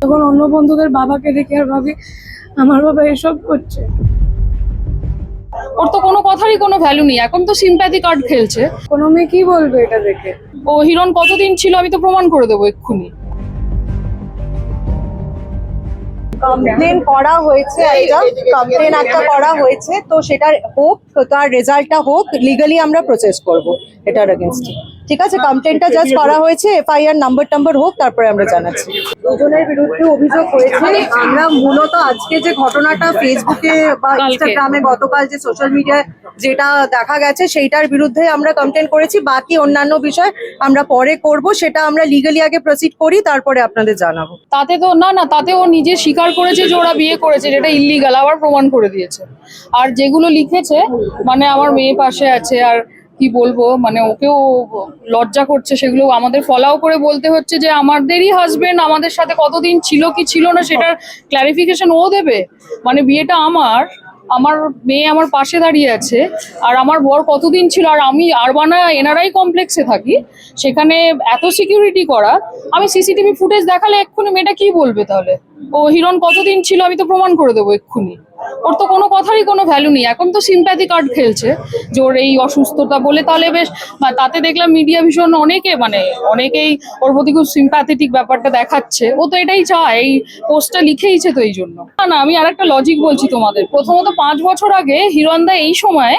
তখন অন্য বন্ধুদের বাবাকে দেখে আর ভাবি আমার বাবা এসব করছে। ওর তো কোনো কথারই কোনো ভ্যালু নেই, এখন তো সিম্প্যাথি কার্ড খেলছে। কোনো মেয়ে কি বলবে এটা দেখে? ও হিরণ কতদিন ছিল আমি তো প্রমাণ করে দেবো এক্ষুনি। কমপ্লেন করা হয়েছে, একটা করা হয়েছে, তো সেটার হোক, তার রেজাল্টটা হোক, লিগালি আমরা প্রসেস করব এটার এগেইনস্টে। ঠিক আছে, কমপ্লেনটা জাস্ট করা হয়েছে, এফআইআর নাম্বার হোক, তারপরে আমরা জানাচ্ছি। দুজনের বিরুদ্ধে অভিযোগ হয়েছে। আমরা মূলত আজকে যে ঘটনাটা ফেসবুকে বা ইনস্টাগ্রামে গতকাল যে সোশ্যাল মিডিয়ায় যেটা দেখা গেছে সেইটার বিরুদ্ধে আমরা কমপ্লেন করেছি। বাকি অন্যান্য বিষয় আমরা পরে করব, সেটা আমরা লিগালি আগে প্রসিড করি, তারপরে আপনাদের জানাবো। তাতে তো না, তাতে ও নিজে স্বীকার করেছে যে ওরা বিয়ে করেছে, যেটা ইল্লিগাল, আবার প্রমাণ করে দিয়েছে। আর যেগুলো লিখেছে, মানে আমার মেয়ে পাশে আছে, আর কি বলবো, মানে ওকেও লজ্জা করছে, সেগুলো আমাদের ফলাও করে বলতে হচ্ছে যে আমাদেরই হাজবেন্ড আমাদের সাথে কতদিন ছিল কি ছিল না সেটার ক্ল্যারিফিকেশন ও দেবে। মানে বিয়েটা আমার মেয়ে আমার পাশে দাঁড়িয়ে আছে, আর আমার বর কতদিন ছিল, আর আমি আরবানা এনআরআই কমপ্লেক্সে থাকি, সেখানে এত সিকিউরিটি করা। আমি সিসিটিভি ফুটেজ দেখালে এক্ষুনি মেয়েটা কি বলবে তাহলে? ও হিরণ কতদিন ছিল আমি তো প্রমাণ করে দেবো এক্ষুনি। ওর তো কোনো কথারই কোনো ভ্যালু নেই, এখন তো সিম্প্যাথি কার্ড খেলছে যে ওর এই অসুস্থতা বলে। তাহলে বেশ, তাতে দেখলাম মিডিয়া ভীষণ অনেকেই ওর প্রতি খুব সিম্প্যাথেটিক ব্যাপারটা দেখাচ্ছে। ও তো এটাই চায়, এই পোস্টটা লিখেইছে তো এই জন্য। না, আমি আর একটা লজিক বলছি তোমাদের। প্রথমত 5 বছর আগে হিরণদা এই সময়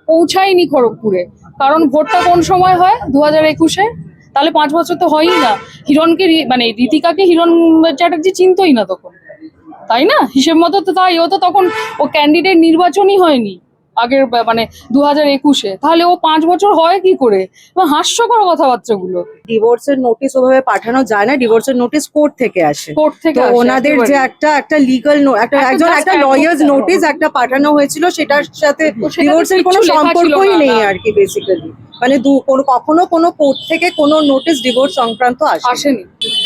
পৌঁছায়নি খড়গপুরে, কারণ ভোটটা কোন সময় হয়? 2021-এ। তাহলে 5 বছর তো হয়ই না। হিরণকে মানে রীতিকাকে হিরণ চ্যাটার্জি চিনতই না তখন, তাই না? হিসেব মতো তো তাই। ও তো তখন ও ক্যান্ডিডেট নির্বাচনই হয়নি আগের, মানে 2021-এ। তাহলে ও 5 বছর হয় কি করে? হাস্যকর কথাবার্তাগুলো। ডিভোর্সের নোটিশ ওভাবে পাঠানো যায় না, ডিভোর্সের নোটিশ কোর্ট থেকে আসে। কোর্ট থেকে ওনাদের যে একটা লিগাল একটা লয়ার্স নোটিশ একটা পাঠানো হয়েছিল, সেটার সাথে ডিভোর্সের কোনো সম্পর্কই নেই আর কি। বেসিক্যালি মানে কখনো কোনো কোর্ট থেকে কোনো নোটিশ ডিভোর্স সংক্রান্ত আসেনি।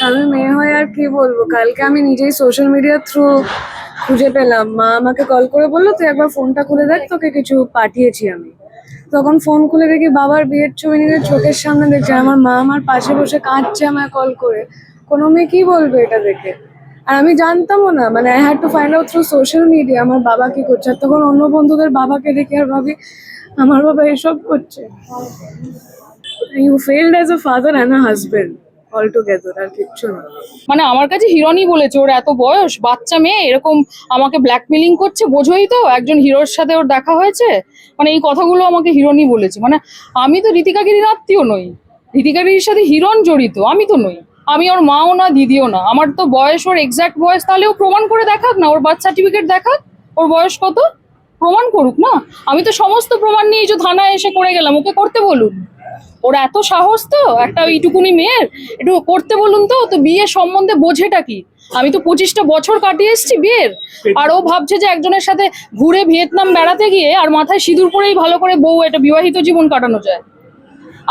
আমি মেয়ে হয়ে আর কি বলবো, কালকে আমি নিজেই সোশ্যাল মিডিয়ার থ্রু খুঁজে পেলাম। মা আমাকে কল করে বললো তুই একবার ফোনটা খুলে দেখ, তোকে কিছু পাঠিয়েছি আমি। তখন ফোন খুলে দেখি বাবার বিয়ের ছবি নিজে চোখের সামনে দেখছে, আমার মা আমার পাশে বসে কাঁদছে আমায় কল করে। কোনো মেয়ে কি বলবে এটা দেখে? আর আমি জানতামও না, মানে I had to find out through social media আমার বাবা কি করছে। আর তখন অন্য বন্ধুদের বাবাকে দেখে আর ভাবি আমার বাবা এসব করছে। You failed as a father and a husband all together, আর কিচ্ছু না। মানে আমার কাছে হিরণই বলেছে ওর এত বয়স, বাচ্চা মেয়ে এরকম আমাকে ব্ল্যাকমেলিং করছে, বোঝোই তো একজন হিরোর সাথে ওর দেখা হয়েছে। মানে এই কথাগুলো আমাকে হিরণই বলেছে। মানে আমি তো রীতিকাগিরির আত্মীয় নই, রীতিকাগিরির সাথে হিরণ জড়িত, আমি তো নই। আমি ওর মাও না দিদিও না। আমার তো বয়স, ওর এক্সাক্ট বয়স তাহলে ও প্রমাণ করে দেখাক না, ওর বার্থ সার্টিফিকেট দেখাক, ওর বয়স কত, প্রমাণ করুক না। আমি তো সমস্ত প্রমাণ নিয়ে যে থানায় এসে করে গেলাম, ওকে করতে বলুন। ওর এত সাহস তো, একটা এইটুকুনি মেয়ের একটু করতে বলুন তো। তো বিয়ে সম্বন্ধে বোঝেটা কি? আমি তো 25টা বছর কাটিয়ে এসেছি বিয়ের, আর ও ভাবছে যে একজনের সাথে ঘুরে ভিয়েতনাম বেড়াতে গিয়ে আর মাথায় সিঁদুর পরেই ভালো করে বউ এটা বিবাহিত জীবন কাটানো যায়।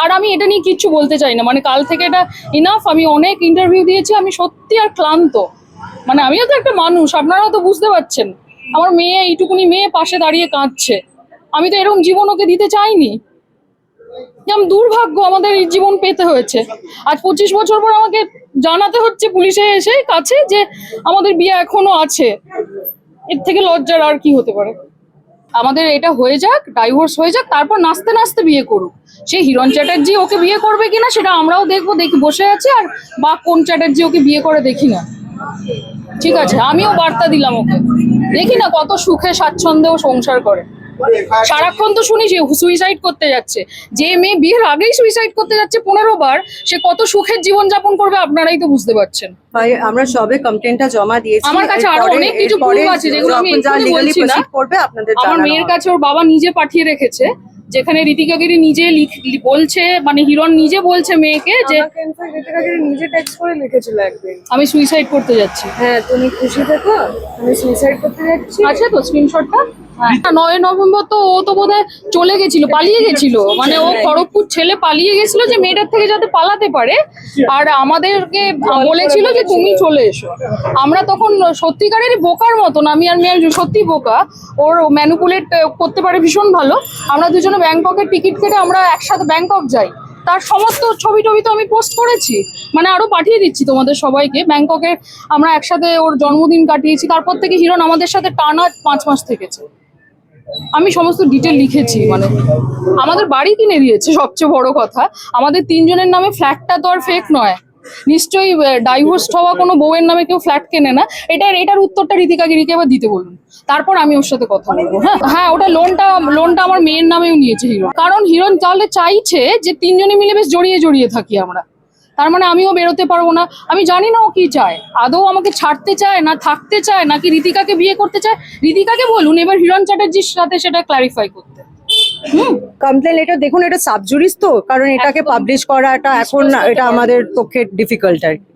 আর আমি এটা নিয়ে কিচ্ছু বলতে চাই না, মানে কাল থেকে এটা ইনাফ। আমি অনেক ইন্টারভিউ দিয়েছি, আমি সত্যি আর ক্লান্ত। মানে আমিও তো একটা মানুষ, আপনারাও তো বুঝতে পারছেন। আমার মেয়ে, এইটুকুনি মেয়ে পাশে দাঁড়িয়ে কাঁদছে। আমি তো এরকম জীবন ওকে দিতে চাইনি। যেমন দুর্ভাগ্য আমাদের এই জীবন পেতে হয়েছে। আজ 25 বছর পর আমাকে জানাতে হচ্ছে পুলিশে এসে কাছে যে আমাদের বিয়ে এখনো আছে। এর থেকে লজ্জার আর কি হতে পারে? আমাদের এটা হয়ে যাক, ডাইভোর্স হয়ে যাক, তারপর নাচতে নাচতে বিয়ে করুক। সে হিরণ চ্যাটার্জি ওকে বিয়ে করবে কিনা সেটা আমরাও দেখবো, দেখি বসে আছে। আর বা কোন চ্যাটার্জি ওকে বিয়ে করে দেখি না, ঠিক আছে? আমিও বার্তা দিলাম ওকে, দেখি না কত সুখে স্বাচ্ছন্দ্যে ও সংসার করে। সারাক্ষণ তো শুনি যে সুইসাইড করতে যাচ্ছে। যে মেয়ে বিয়ের আগেই সুইসাইড করতে যাচ্ছে 15 বার, সে কত সুখের জীবন যাপন করবে আপনারাই তো বুঝতে পারছেন। ভাই আমরা সবে কমপ্লেনটা জমা দিয়েছি, আমার কাছে আরো অনেক কিছু প্রুফ আছে যেগুলো আমি এক্ষুনি বলছি না। আমার মেয়ের কাছে ওর বাবা নিজে পাঠিয়ে রেখেছে, যেখানে রীতিকাগিরি নিজে বলছে, মানে হিরণ নিজে বলছে মেয়েকে যে রীতিকাগিরি নিজে টেক্সট করে লিখেছিল একদিন, আমি সুইসাইড করতে যাচ্ছি। হ্যাঁ তুমি খুশি থেকো, আমি সুইসাইড করতে যাচ্ছি। আছে তো স্ক্রিনশটটা। 9 নভেম্বর তো ও তো বোধহয় চলে গেছিল, পালিয়ে গেছিল। মানে ও খড়গপুর ছেলে পালিয়ে গেছিল যে মেয়েটার থেকে যাতে পালাতে পারে, আর আমাদেরকে বলেছিল যে তুমি চলে এসো। আমরা তখন সত্যিকারেরই বোকার মতন, আমি আর মেয়ে সত্যি বোকা, ওর ম্যানিপুলেট করতে পারে ভীষণ ভালো। আমরা দুজনে ব্যাংককের টিকিট কেটে আমরা একসাথে ব্যাংকক যাই। তার সমস্ত ছবি টবি তো আমি পোস্ট করেছি, মানে আরো পাঠিয়ে দিচ্ছি তোমাদের সবাইকে। ব্যাংককে আমরা একসাথে ওর জন্মদিন কাটিয়েছি, তারপর থেকে হিরণ আমাদের সাথে টানা 5 মাস থেকেছে। আমি সমস্ত ডিটেল লিখেছি, মানে আমাদের বাড়ি কিনে দিয়েছে সবচেয়ে বড় কথা। আমাদের 3 জনের নামে ফ্ল্যাটটা তো আর ফেক নয়, নিশ্চয়ই ডাইভোর্সড হওয়া কোনো বউয়ের নামে কেউ ফ্ল্যাট কেনে না। এটার উত্তরটা ঋতিকা গিরিকে এবার দিতে বলুন, তারপর আমি ওর সাথে কথা বলবো। হ্যাঁ ওটা লোনটা আমার মেয়ের নামেও নিয়েছে হিরণ, কারণ হিরণ তাহলে চাইছে যে 3 জনে মিলে বেশ জড়িয়ে থাকি আমরা। তার মানে আমিও বেরোতে পারবো না। আমি জানি না ও কি চায়, আদৌ আমাকে ছাড়তে চায় না থাকতে চায়, নাকি ঋতিকাকে বিয়ে করতে চায়। ঋতিকাকে বলুন এবার হিরণ চ্যাটার্জির সাথে সেটা ক্লারিফাই করতে। কমপ্লেন লেটার দেখুন, এটা সাবজুরিস তো, কারণ এটাকে পাবলিশ করাটা এখন এটা আমাদের পক্ষে ডিফিকাল্ট আর কি।